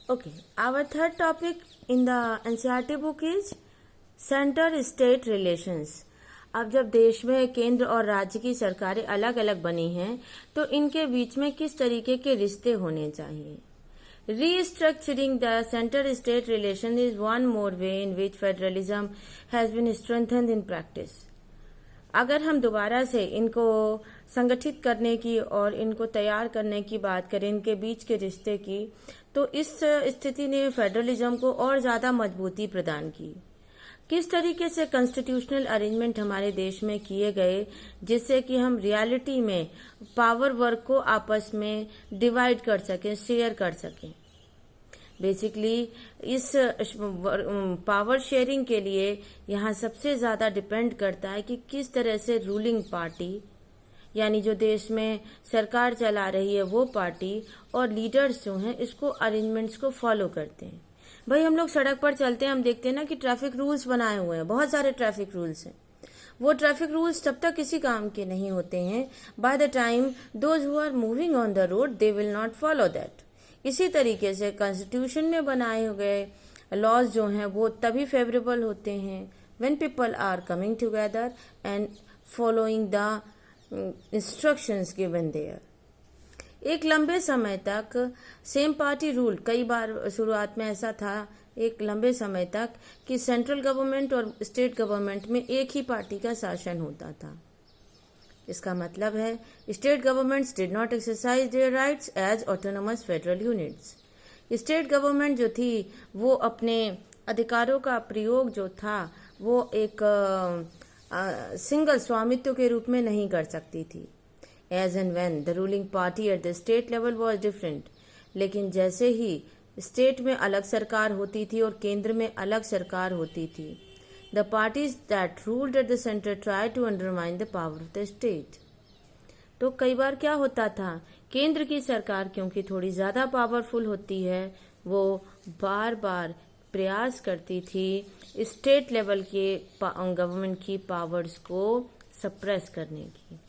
Okay, our third topic in the NCERT book is centre state relations. अब जब देश में केंद्र और राज्य की सरकारें अलग अलग बनी हैं तो इनके बीच में किस तरीके के रिश्ते होने चाहिए। Restructuring the centre state relation is one more way in which federalism has been strengthened in practice. अगर हम दोबारा से इनको संगठित करने की और इनको तैयार करने की बात करें, इनके बीच के रिश्ते की, तो इस स्थिति ने फेडरलिज्म को और ज्यादा मजबूती प्रदान की। किस तरीके से कॉन्स्टिट्यूशनल अरेंजमेंट हमारे देश में किए गए जिससे कि हम रियलिटी में पावर वर्क को आपस में डिवाइड कर सकें, शेयर कर सकें। बेसिकली इस पावर शेयरिंग के लिए यहाँ सबसे ज्यादा डिपेंड करता है कि किस तरह से रूलिंग पार्टी, यानी जो देश में सरकार चला रही है वो पार्टी, और लीडर्स जो हैं इसको अरेंजमेंट्स को फॉलो करते हैं। भाई हम लोग सड़क पर चलते हैं, हम देखते हैं ना कि ट्रैफिक रूल्स बनाए हुए हैं, बहुत सारे ट्रैफिक रूल्स हैं। वो ट्रैफिक रूल्स तब तक किसी काम के नहीं होते हैं, by the time those who are moving on the road they will not follow that. इसी तरीके से कॉन्स्टिट्यूशन में बनाए गए लॉज जो हैं वो तभी फेवरेबल होते हैं when people are coming together and following the instructions given there. एक लंबे समय तक सेम पार्टी रूल, कई बार शुरुआत में ऐसा था एक लंबे समय तक कि सेंट्रल गवर्नमेंट और स्टेट गवर्नमेंट में एक ही पार्टी का शासन होता था। इसका मतलब है state governments did not exercise their rights as autonomous federal units. State government जो थी वो अपने अधिकारों का प्रयोग जो था वो एक सिंगल स्वामित्व के रूप में नहीं कर सकती थी। As and when the ruling party at the state level was different, लेकिन जैसे ही स्टेट में अलग सरकार होती थी और केंद्र में अलग सरकार होती थी, the parties that ruled at the center tried to undermine the power of the state। तो कई बार क्या होता था, केंद्र की सरकार क्योंकि थोड़ी ज्यादा पावरफुल होती है, वो बार बार प्रयास करती थी स्टेट लेवल के गवर्नमेंट की पावर्स को सप्रेस करने की।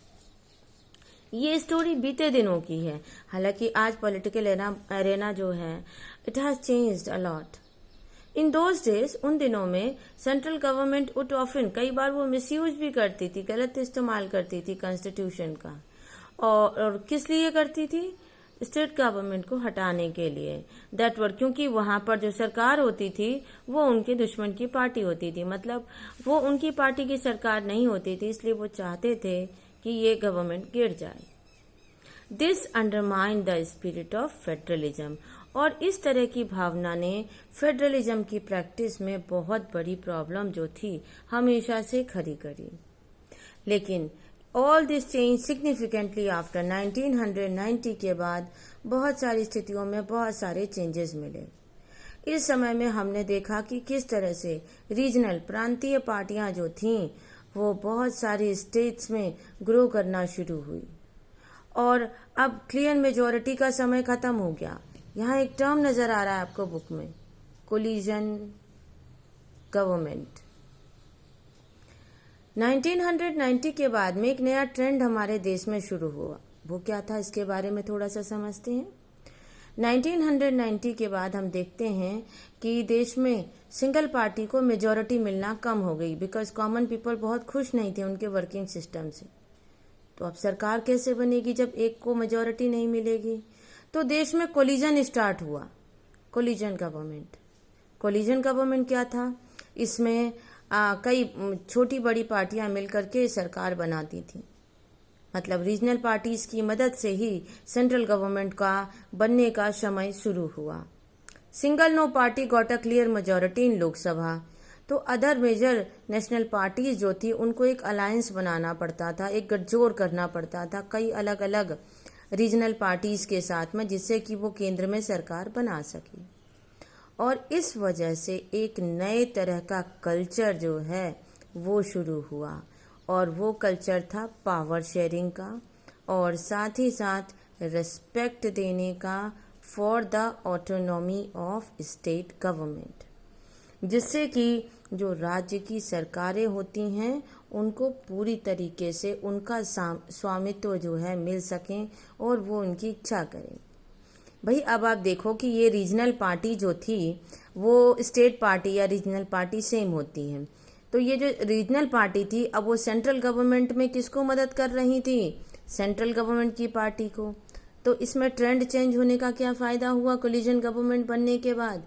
ये स्टोरी बीते दिनों की है, हालांकि आज पॉलिटिकल एरेना जो है it has changed a lot. In those days, उन दिनों में सेंट्रल गवर्नमेंट वुड ऑफन, कई बार वो मिसयूज भी करती थी, गलत इस्तेमाल करती थी कॉन्स्टिट्यूशन का। और किस लिए करती थी? स्टेट गवर्नमेंट को हटाने के लिए। दैट वर, क्योंकि वहां पर जो सरकार होती थी वो उनके दुश्मन की पार्टी होती थी, मतलब वो उनकी पार्टी की सरकार नहीं होती थी, इसलिए वो चाहते थे कि ये गवर्नमेंट गिर जाए। This undermine the spirit of federalism, और इस तरह की भावना ने फेडरलिज्म की प्रैक्टिस में बहुत बड़ी प्रॉब्लम जो थी हमेशा से खड़ी करी। लेकिन all this change significantly after 1990 के बाद बहुत सारी स्थितियों में बहुत सारे चेंजेस मिले। इस समय में हमने देखा कि किस तरह से रीजनल, प्रांतीय पार्टियां जो थीं वो बहुत सारी स्टेट्स में ग्रो करना शुरू हुई, और अब क्लियर मेजोरिटी का समय खत्म हो गया। यहाँ एक टर्म नजर आ रहा है आपको बुक में, कोलिजन गवर्नमेंट। 1990 के बाद में एक नया ट्रेंड हमारे देश में शुरू हुआ। वो क्या था, इसके बारे में थोड़ा सा समझते हैं। 1990 के बाद हम देखते हैं कि देश में सिंगल पार्टी को मेजॉरिटी मिलना कम हो गई, बिकॉज कॉमन पीपल बहुत खुश नहीं थे उनके वर्किंग सिस्टम से। तो अब सरकार कैसे बनेगी जब एक को मेजॉरिटी नहीं मिलेगी? तो देश में कोलिजन स्टार्ट हुआ, कोलिजन गवर्नमेंट। कोलिजन गवर्नमेंट क्या था? इसमें कई छोटी बड़ी पार्टियां मिलकर के सरकार बनाती थी, मतलब रीजनल पार्टीज की मदद से ही सेंट्रल गवर्नमेंट का बनने का समय शुरू हुआ। Single no party got a clear majority in Lok Sabha. तो अदर मेजर नेशनल पार्टीज जो थी उनको एक अलायंस बनाना पड़ता था, एक गठजोड़ करना पड़ता था कई अलग अलग रीजनल पार्टीज के साथ में, जिससे कि वो केंद्र में सरकार बना सके। और इस वजह से एक नए तरह का कल्चर जो है वो शुरू हुआ, और वो कल्चर था पावर शेयरिंग का, और साथ ही साथ रिस्पेक्ट देने का for the autonomy of state government, जिससे कि जो राज्य की सरकारें होती हैं उनको पूरी तरीके से उनका स्वामित्व जो है मिल सकें और वो उनकी इच्छा करें। भाई अब आप देखो कि ये रीजनल पार्टी जो थी वो स्टेट पार्टी या रीजनल पार्टी सेम होती है। तो ये जो रीजनल पार्टी थी अब वो सेंट्रल गवर्नमेंट में किसको मदद कर रही थी? सेंट्रल गवर्नमेंट की पार्टी को। तो इसमें ट्रेंड चेंज होने का क्या फायदा हुआ कोलिजन गवर्नमेंट बनने के बाद?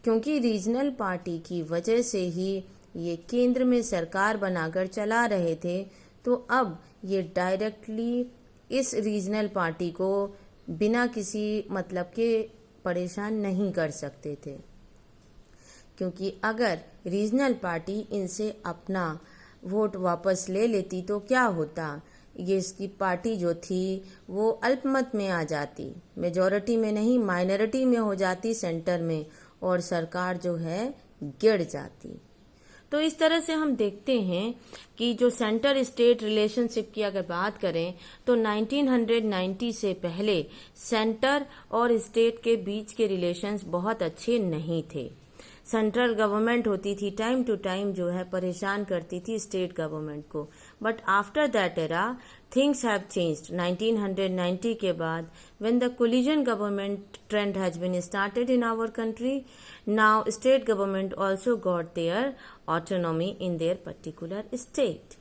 क्योंकि रीजनल पार्टी की वजह से ही ये केंद्र में सरकार बनाकर चला रहे थे, तो अब ये डायरेक्टली इस रीजनल पार्टी को बिना किसी मतलब के परेशान नहीं कर सकते थे। क्योंकि अगर रीजनल पार्टी इनसे अपना वोट वापस ले लेती तो क्या होता? ये इसकी पार्टी जो थी वो अल्पमत में आ जाती, मेजॉरिटी में नहीं माइनॉरिटी में हो जाती सेंटर में, और सरकार जो है गिर जाती। तो इस तरह से हम देखते हैं कि जो सेंटर स्टेट रिलेशनशिप की अगर बात करें तो 1990 से पहले सेंटर और स्टेट के बीच के रिलेशंस बहुत अच्छे नहीं थे। सेंट्रल गवर्नमेंट होती थी टाइम टू टाइम जो है परेशान करती थी स्टेट गवर्नमेंट को, but after that era things have changed. 1990 के बाद when the coalition government trend has been started in our country, now state government also got their autonomy in their particular state.